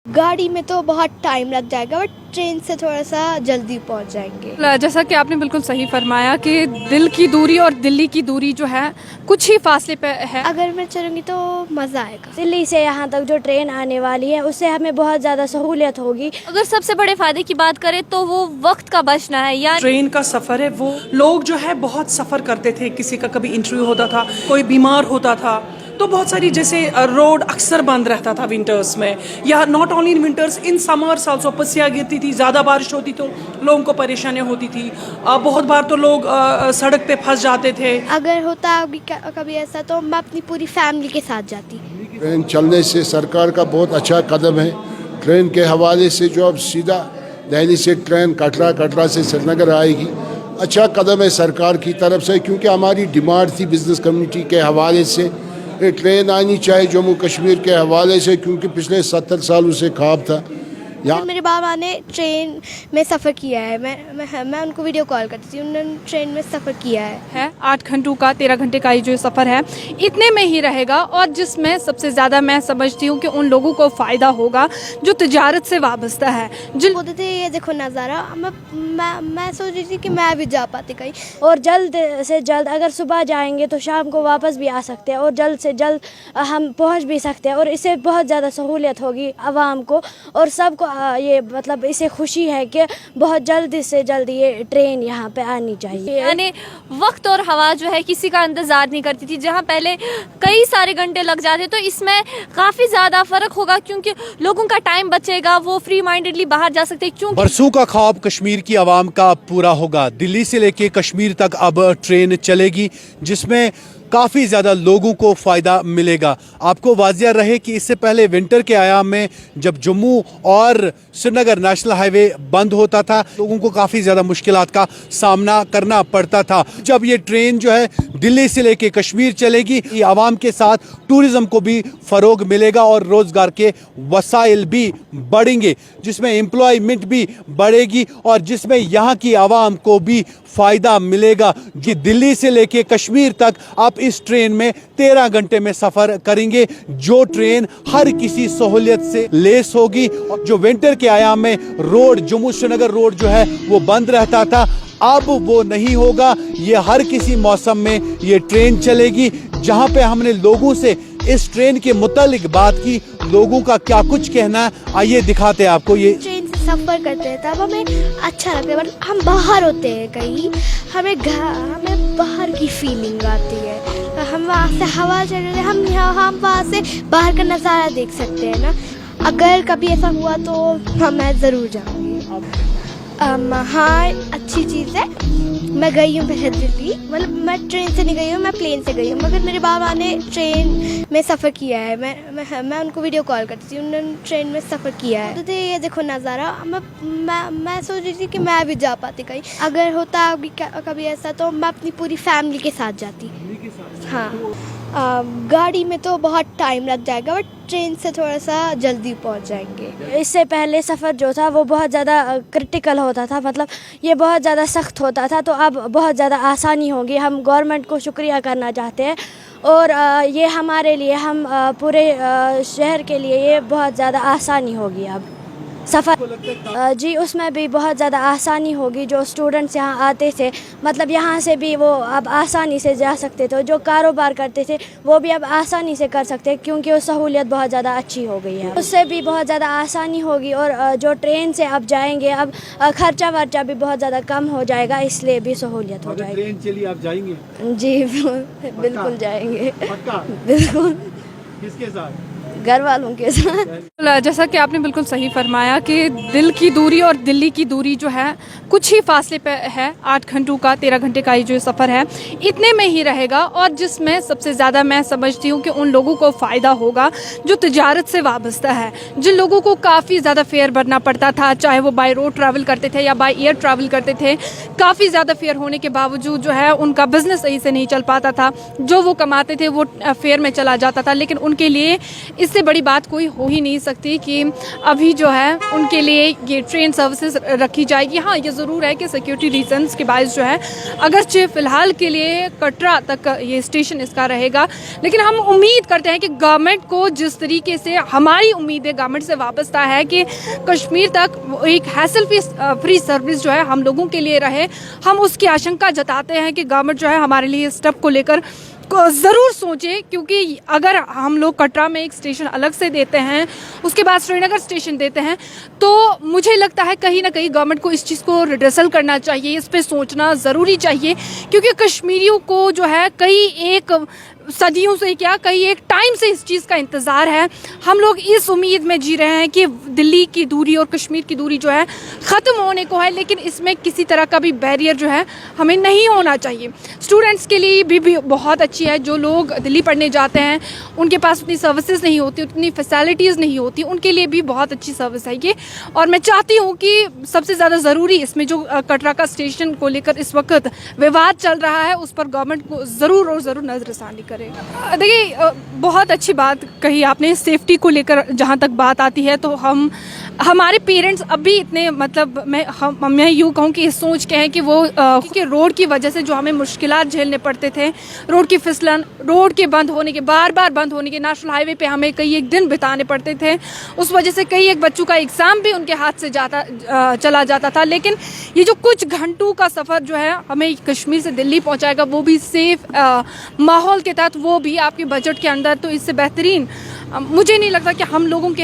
गाड़ी में तो बहुत टाइम लग जाएगा बट ट्रेन से थोड़ा सा जल्दी पहुंच जाएंगे। जैसा कि आपने बिल्कुल सही फरमाया कि दिल की दूरी और दिल्ली की दूरी जो है कुछ ही फासले पे है। अगर मैं चलूँगी तो मज़ा आएगा। दिल्ली से यहाँ तक जो ट्रेन आने वाली है उससे हमें बहुत ज़्यादा सहूलियत होगी। अगर सबसे बड़े फायदे की बात करें तो वो वक्त का बचना है। या ट्रेन का सफ़र है, वो लोग जो है बहुत सफ़र करते थे, किसी का कभी इंटरव्यू होता था, कोई बीमार होता था, तो बहुत सारी जैसे रोड अक्सर बंद रहता था विंटर्स में, या not only in winters, in summers also पस्सियाँ गिरती थी, ज़्यादा बारिश होती तो लोगों को परेशानियाँ होती थी। बहुत बार तो लोग सड़क पे फंस जाते थे। अगर होता कभी ऐसा तो मैं अपनी पूरी फैमिली के साथ जाती। ट्रेन चलने से सरकार का बहुत अच्छा कदम है। ट्रेन के हवाले से जो अब सीधा दिल्ली से ट्रेन कटरा से श्रीनगर आएगी, अच्छा कदम है सरकार की तरफ से, क्योंकि हमारी डिमांड थी बिज़नेस कम्युनिटी के हवाले से ट्रेन आनी चाहिए जम्मू कश्मीर के हवाले से, क्योंकि पिछले 70 सालों से ख्वाब था। मेरे बाबा ने ट्रेन में सफ़र किया है, मैं उनको वीडियो कॉल करती थी, उन्होंने ट्रेन में सफ़र किया है। 8 घंटों का 13 घंटे का ये जो सफ़र है इतने में ही रहेगा, और जिसमें सबसे ज़्यादा मैं समझती हूँ कि उन लोगों को फ़ायदा होगा जो तिजारत से वाबस्ता है। बोलते थे ये देखो नज़ारा, मैं सोच रही थी कि मैं भी जा पाती कहीं। और जल्द से जल्द अगर सुबह जाएंगे तो शाम को वापस भी आ सकते हैं, और जल्द से जल्द हम पहुँच भी सकते हैं, और इससे बहुत ज़्यादा सहूलियत होगी आवाम को और सबको। ये मतलब इसे खुशी है कि बहुत जल्दी से जल्दी ये ट्रेन यहाँ पे आनी चाहिए। यानी वक्त और हवा जो है किसी का इंतजार नहीं करती थी। जहाँ पहले कई सारे घंटे लग जाते तो इसमें काफ़ी ज़्यादा फ़र्क होगा, क्योंकि लोगों का टाइम बचेगा, वो फ्री माइंडेडली बाहर जा सकते हैं। क्योंकि बरसों का ख्वाब कश्मीर की आवाम का पूरा होगा। दिल्ली से लेके कश्मीर तक अब ट्रेन चलेगी, जिसमें काफ़ी ज़्यादा लोगों को फ़ायदा मिलेगा। आपको वाज़िया रहे कि इससे पहले विंटर के आयाम में जब जम्मू और श्रीनगर नेशनल हाईवे बंद होता था, लोगों को काफ़ी ज़्यादा मुश्किलात का सामना करना पड़ता था। जब ये ट्रेन जो है दिल्ली से लेके कश्मीर चलेगी, ये आवाम के साथ टूरिज़म को भी फ़रोग मिलेगा और रोज़गार के वसाइल भी बढ़ेंगे, जिसमें एम्प्लॉयमेंट भी बढ़ेगी और जिसमें यहाँ की आवाम को भी फ़ायदा मिलेगा। कि दिल्ली से लेके कश्मीर तक आप इस ट्रेन में 13 घंटे में सफ़र करेंगे, जो ट्रेन हर किसी सहूलियत से लेस होगी। जो विंटर के आयाम में रोड, जम्मू श्रीनगर रोड जो है वो बंद रहता था, अब वो नहीं होगा। ये हर किसी मौसम में ये ट्रेन चलेगी। जहाँ पे हमने लोगों से इस ट्रेन के मुतालिक बात की, लोगों का क्या कुछ कहना है, आइए दिखाते हैं आपको। ये ट्रेन से सफ़र करते हैं तब हमें अच्छा लगता है, बट हम बाहर होते हैं कहीं, हमें बाहर की फीलिंग आती है। हम वहाँ से हवा चल रही है, हम वहाँ से बाहर का नज़ारा देख सकते हैं ना। अगर कभी ऐसा हुआ तो मैं ज़रूर जाऊँगी। हाँ, अच्छी चीज़ है। मैं गई हूँ पहले दिल्ली, मतलब मैं ट्रेन से नहीं गई हूँ, मैं प्लेन से गई हूँ, मगर मेरे बाबा ने ट्रेन में सफ़र किया है। मैं उनको वीडियो कॉल करती थी, उन्होंने ट्रेन में सफ़र किया है। तो ये देखो नज़ारा, मैं सोच रही थी कि मैं भी जा पाती कहीं। अगर होता कभी ऐसा तो मैं अपनी पूरी फैमिली के साथ जाती। हाँ, गाड़ी में तो बहुत टाइम लग जाएगा बट ट्रेन से थोड़ा सा जल्दी पहुंच जाएंगे। इससे पहले सफ़र जो था वो बहुत ज़्यादा क्रिटिकल होता था, मतलब ये बहुत ज़्यादा सख्त होता था, तो अब बहुत ज़्यादा आसानी होगी। हम गवर्नमेंट को शुक्रिया करना चाहते हैं, और ये हमारे लिए, हम पूरे शहर के लिए ये बहुत ज़्यादा आसानी होगी अब सफ़र। जी, उसमें भी बहुत ज़्यादा आसानी होगी। जो स्टूडेंट्स यहाँ आते थे, मतलब यहाँ से भी वो अब आसानी से जा सकते थे। जो कारोबार करते थे वो भी अब आसानी से कर सकते हैं, क्योंकि वो सहूलियत बहुत ज़्यादा अच्छी हो गई है। उससे भी बहुत ज़्यादा आसानी होगी, और जो ट्रेन से अब जाएंगे, अब खर्चा वर्चा भी बहुत ज़्यादा कम हो जाएगा, इसलिए भी सहूलियत हो जाएगी। ट्रेन चली आप जाएंगे? जी बिल्कुल जाएंगे। बिल्कुल। किसके साथ? घर वालों के साथ। जैसा कि आपने बिल्कुल सही फरमाया कि दिल की दूरी और दिल्ली की दूरी जो है कुछ ही फासले पे है। 8 घंटों का 13 घंटे का ये जो सफ़र है इतने में ही रहेगा, और जिसमें सबसे ज़्यादा मैं समझती हूँ कि उन लोगों को फ़ायदा होगा जो तिजारत से वाबस्ता है। जिन लोगों को काफ़ी ज़्यादा फेयर भरना पड़ता था, चाहे वो बाय रोड ट्रैवल करते थे या बाय एयर ट्रैवल करते थे, काफ़ी ज़्यादा फेयर होने के बावजूद जो है उनका बिज़नेस सही से नहीं चल पाता था। जो वो कमाते थे वो फेयर में चला जाता था, लेकिन उनके लिए इस इससे बड़ी बात कोई हो ही नहीं सकती कि अभी जो है उनके लिए ये ट्रेन सर्विसेज रखी जाएगी। हाँ, ये ज़रूर है कि सिक्योरिटी रीजंस के बायस जो है अगरचे फ़िलहाल के लिए कटरा तक ये स्टेशन इसका रहेगा, लेकिन हम उम्मीद करते हैं कि गवर्नमेंट को जिस तरीके से हमारी उम्मीद है गवर्नमेंट से वाबस्ता है कि कश्मीर तक एक हैसल फ्री सर्विस जो है हम लोगों के लिए रहे, हम उसकी आशंका जताते हैं कि गवर्नमेंट जो है हमारे लिए इस स्टेप को लेकर को ज़रूर सोचे, क्योंकि अगर हम लोग कटरा में एक स्टेशन अलग से देते हैं, उसके बाद श्रीनगर स्टेशन देते हैं, तो मुझे लगता है कहीं ना कहीं गवर्नमेंट को इस चीज़ को रिड्रेसल करना चाहिए, इस पे सोचना ज़रूरी चाहिए, क्योंकि कश्मीरियों को जो है कई एक सदियों से क्या कई एक टाइम से इस चीज़ का इंतज़ार है। हम लोग इस उम्मीद में जी रहे हैं कि दिल्ली की दूरी और कश्मीर की दूरी जो है ख़त्म होने को है, लेकिन इसमें किसी तरह का भी बैरियर जो है हमें नहीं होना चाहिए। स्टूडेंट्स के लिए भी बहुत अच्छी है, जो लोग दिल्ली पढ़ने जाते हैं उनके पास उतनी सर्विसेज नहीं होती, उतनी फैसिलिटीज़ नहीं होती, उनके लिए भी बहुत अच्छी सर्विस है ये। और मैं चाहती हूँ कि सबसे ज़्यादा ज़रूरी इसमें जो कटरा का स्टेशन को लेकर इस वक्त विवाद चल रहा है उस पर गवर्नमेंट को ज़रूर और ज़रूर नज़रसानी करें। देखिए, बहुत अच्छी बात कही आपने, सेफ्टी को लेकर जहाँ तक बात आती है तो हमारे पेरेंट्स अभी इतने मतलब मैं यूँ कहूँ कि इस सोच के हैं कि वो कि रोड की वजह से जो हमें मुश्किलात झेलने पड़ते थे, रोड की फिसलन, रोड के बंद होने के बार बंद होने के, नेशनल हाईवे पे हमें कई एक दिन बिताने पड़ते थे, उस वजह से कई एक बच्चों का एग्ज़ाम भी उनके हाथ से चला जाता था। लेकिन ये जो कुछ घंटों का सफ़र जो है हमें कश्मीर से दिल्ली पहुँचाएगा, वो भी सेफ माहौल के तहत, वो भी आपके बजट के अंदर, तो इससे बेहतरीन मुझे नहीं लगता कि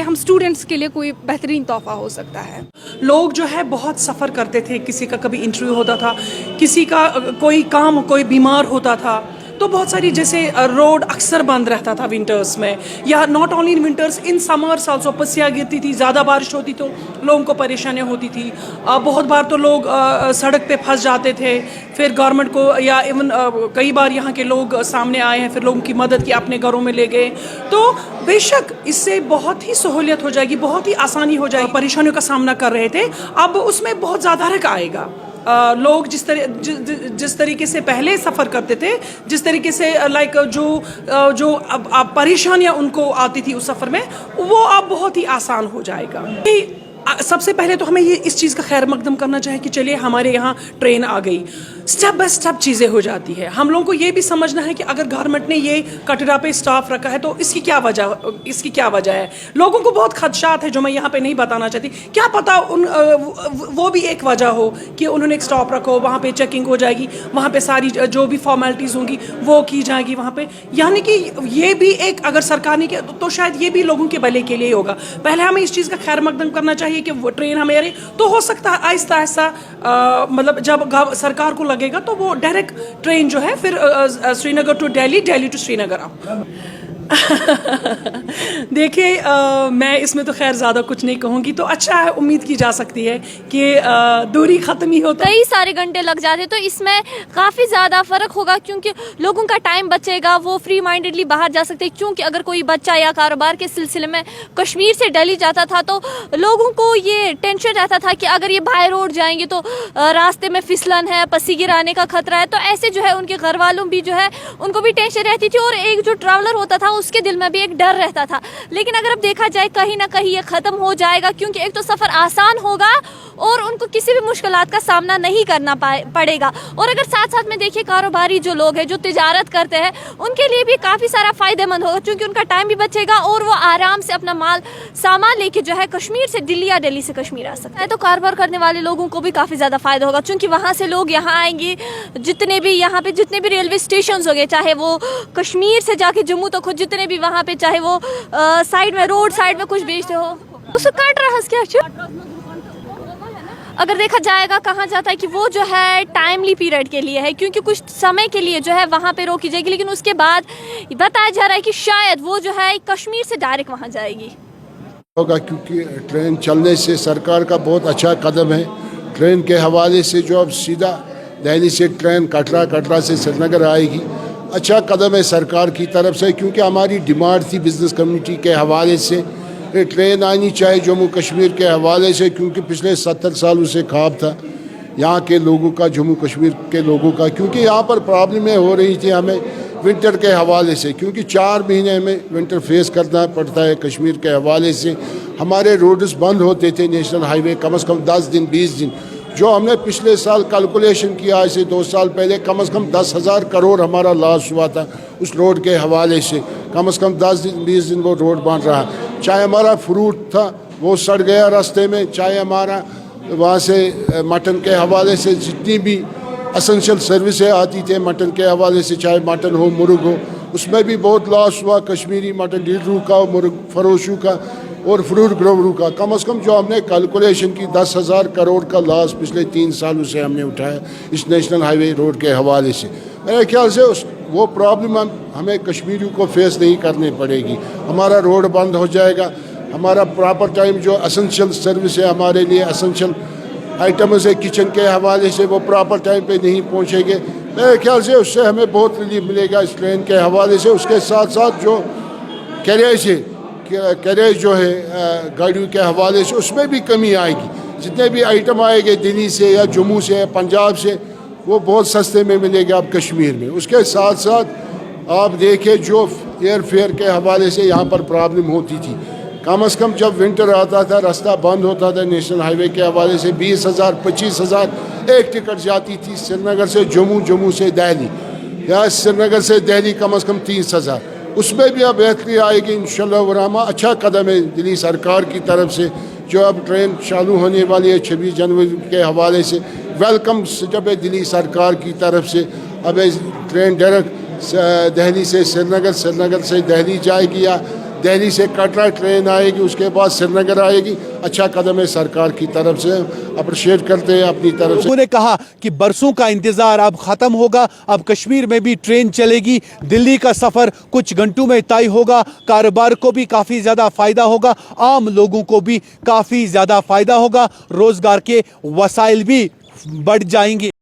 हम स्टूडेंट्स के लिए कोई बेहतरीन तोहफा हो सकता है। लोग जो है बहुत सफ़र करते थे, किसी का कभी इंटरव्यू होता था, किसी का कोई काम, कोई बीमार होता था, तो बहुत सारी जैसे रोड अक्सर बंद रहता था विंटर्स में, या not only in winters, in summers also पस्सियाँ गिरती थी, ज़्यादा बारिश होती तो लोगों को परेशानियाँ होती थी। बहुत बार तो लोग सड़क पे फंस जाते थे, फिर गवर्नमेंट को या इवन कई बार यहाँ के लोग सामने आए हैं, फिर लोगों की मदद की, अपने घरों में ले गए। तो बेशक इससे बहुत ही सहूलियत हो जाएगी, बहुत ही आसानी हो जाएगी। परेशानियों का सामना कर रहे थे, अब उसमें बहुत ज़्यादा फर्क आएगा। लोग जिस तरीके से पहले सफ़र करते थे, जिस तरीके से लाइक जो अब परेशानियां उनको आती थी उस सफ़र में, वो अब बहुत ही आसान हो जाएगा। सबसे पहले तो हमें ये इस चीज़ का खैर मकदम करना चाहिए कि चलिए हमारे यहाँ ट्रेन आ गई, स्टेप बाय स्टेप चीज़ें हो जाती है। हम लोगों को ये भी समझना है कि अगर गवर्नमेंट ने ये कटरा पे स्टाफ रखा है तो इसकी क्या वजह है। लोगों को बहुत खदशात है जो मैं यहाँ पे नहीं बताना चाहती, क्या पता वो भी एक वजह हो कि उन्होंने एक स्टॉप रखो, वहाँ पे चेकिंग हो जाएगी, वहाँ पे सारी जो भी फॉर्मेलिटीज़ होंगी वो की जाएगी वहाँ पे, यानी कि ये भी एक अगर सरकार ने किया तो शायद ये भी लोगों के भले के लिए ही होगा। पहले हमें इस चीज़ का खैर मकदम करना चाहिए कि वो ट्रेन हमारे तो हो सकता है आहिस्ता आहिस्ता मतलब जब सरकार को लगेगा तो वो डायरेक्ट ट्रेन जो है फिर श्रीनगर टू दिल्ली, दिल्ली टू श्रीनगर आप देखिए, मैं इसमें तो खैर ज़्यादा कुछ नहीं कहूँगी, तो अच्छा है, उम्मीद की जा सकती है कि दूरी ख़त्म ही होता, कई सारे घंटे लग जाते तो इसमें काफ़ी ज़्यादा फ़र्क होगा, क्योंकि लोगों का टाइम बचेगा, वो फ्री माइंडेडली बाहर जा सकते हैं। क्योंकि अगर कोई बच्चा या कारोबार के सिलसिले में कश्मीर से दिल्ली जाता था तो लोगों को ये टेंशन रहता था कि अगर ये बाय रोड जाएंगे तो रास्ते में फिसलन है, पसी गिराने का खतरा है, तो ऐसे जो है उनके घर वालों भी जो है उनको भी टेंशन रहती थी, और एक जो ट्रैवलर होता था उसके दिल में भी एक डर रहता था। लेकिन अगर अब देखा जाए कहीं ना कहीं ये ख़त्म हो जाएगा, क्योंकि एक तो सफ़र आसान होगा और उनको किसी भी मुश्किलात का सामना नहीं करना पड़ेगा। और अगर साथ साथ में देखिए कारोबारी जो लोग हैं, जो तिजारत करते हैं, उनके लिए भी काफ़ी सारा फ़ायदेमंद होगा, क्योंकि उनका टाइम भी बचेगा और वो आराम से अपना सामान लेके जो है कश्मीर से दिल्ली या दिल्ली से कश्मीर आ सकते हैं। तो कारोबार करने वाले लोगों को भी काफ़ी ज़्यादा फ़ायदा होगा, क्योंकि वहाँ से लोग यहाँ आएंगे, जितने भी रेलवे स्टेशन हो गए, चाहे वो कश्मीर से जाके जम्मू तक हो, जितने भी वहाँ पे, चाहे वो साइड में रोड साइड में कुछ बेचते हो, उसको काट रहा है क्या। अगर देखा जाएगा कहा जाता है कि वो जो है टाइमली पीरियड के लिए है, क्योंकि कुछ समय के लिए जो है वहाँ पे रोकी जाएगी, लेकिन उसके बाद बताया जा रहा है कि शायद वो जो है कश्मीर से डायरेक्ट वहाँ जाएगी होगा, क्योंकि ट्रेन चलने से सरकार का बहुत अच्छा कदम है। ट्रेन के हवाले से जो अब सीधा दिल्ली से ट्रेन कटरा से श्रीनगर आएगी, अच्छा कदम है सरकार की तरफ से, क्योंकि हमारी डिमांड थी बिज़नेस कम्युनिटी के हवाले से ट्रेन आनी चाहिए जम्मू कश्मीर के हवाले से, क्योंकि पिछले 70 सालों से ख्वाब था यहाँ के लोगों का, जम्मू कश्मीर के लोगों का, क्योंकि यहाँ पर प्रॉब्लमें हो रही थी, हमें ونٹر کے حوالے سے، کیونکہ 4 مہینے میں ونٹر فیس کرنا پڑتا ہے کشمیر کے حوالے سے. ہمارے روڈز بند ہوتے تھے نیشنل ہائی وے کم از کم 10 دن 20 دن. جو ہم نے پچھلے سال کیلکولیشن کیا آج سے 2 سال پہلے، کم از کم 10,000 کروڑ ہمارا لاس ہوا تھا اس روڈ کے حوالے سے. کم از کم 10 دن 20 دن وہ روڈ بن رہا. چاہے ہمارا فروٹ تھا وہ سڑ گیا راستے میں، چاہے ہمارا وہاں سے مٹن کے حوالے سے جتنی بھی اسینشل سروسیں آتی تھے مٹن کے حوالے سے، چاہے مٹن ہو مرغ ہو، اس میں بھی بہت لاس ہوا. کشمیری مٹن ڈیلروں کا، مرغ فروشوں کا اور فروٹ گرووروں کا. کم از کم جو ہم نے کیلکولیشن کی 10,000 کروڑ کا لاس پچھلے 3 سالوں سے ہم نے اٹھایا اس نیشنل ہائی وے روڈ کے حوالے سے. میرے خیال سے وہ پرابلم ہمیں کشمیریوں کو فیس نہیں کرنی پڑے گی. ہمارا روڈ بند ہو جائے گا، ہمارا پراپر ٹائم جو اسینشل سروس ہے ہمارے لیے، اسینشل آئٹمز ہے کچن کے حوالے سے، وہ پراپر ٹائم پہ نہیں پہنچیں گے. میرے خیال سے اس سے ہمیں بہت ریلیف ملے گا اس ٹرین کے حوالے سے. اس کے ساتھ ساتھ جو کیریج جو ہے گاڑیوں کے حوالے سے، اس میں بھی کمی آئے گی. جتنے بھی آئٹم آئے گے دلی سے یا جموں سے یا پنجاب سے، وہ بہت سستے میں ملے گا اب کشمیر میں. اس کے ساتھ ساتھ آپ دیکھیں جو ایئر فیئر کے حوالے سے یہاں پر پرابلم ہوتی تھی. کم از کم جب ونٹر آتا تھا راستہ بند ہوتا تھا نیشنل ہائی وے کے حوالے سے، 20,000 25,000 ایک ٹکٹ جاتی تھی سری نگر سے جموں، جموں سے دہلی، یا سری نگر سے دہلی کم از کم 30,000. اس میں بھی اب بہتری آئے گی انشاءاللہ ورحمہ. اچھا قدم ہے دلی سرکار کی طرف سے جو اب ٹرین چالو ہونے والی ہے 26 جنوری کے حوالے سے. ویلکم سٹیپ ہے دلی سرکار کی طرف سے. اب ٹرین ڈائریکٹ دہلی سے سری نگر، سری نگر سے دہلی جائے گی، یا دہلی سے کٹرا ٹرین آئے گی، اس کے بعد سری نگر آئے گی. اچھا قدم ہے سرکار کی طرف سے، اپریشیٹ کرتے ہیں اپنی طرف سے. انہوں نے کہا کہ برسوں کا انتظار اب ختم ہوگا، اب کشمیر میں بھی ٹرین چلے گی. دلی کا سفر کچھ گھنٹوں میں طے ہوگا. کاروبار کو بھی کافی زیادہ فائدہ ہوگا، عام لوگوں کو بھی کافی زیادہ فائدہ ہوگا، روزگار کے وسائل بھی بڑھ جائیں گے.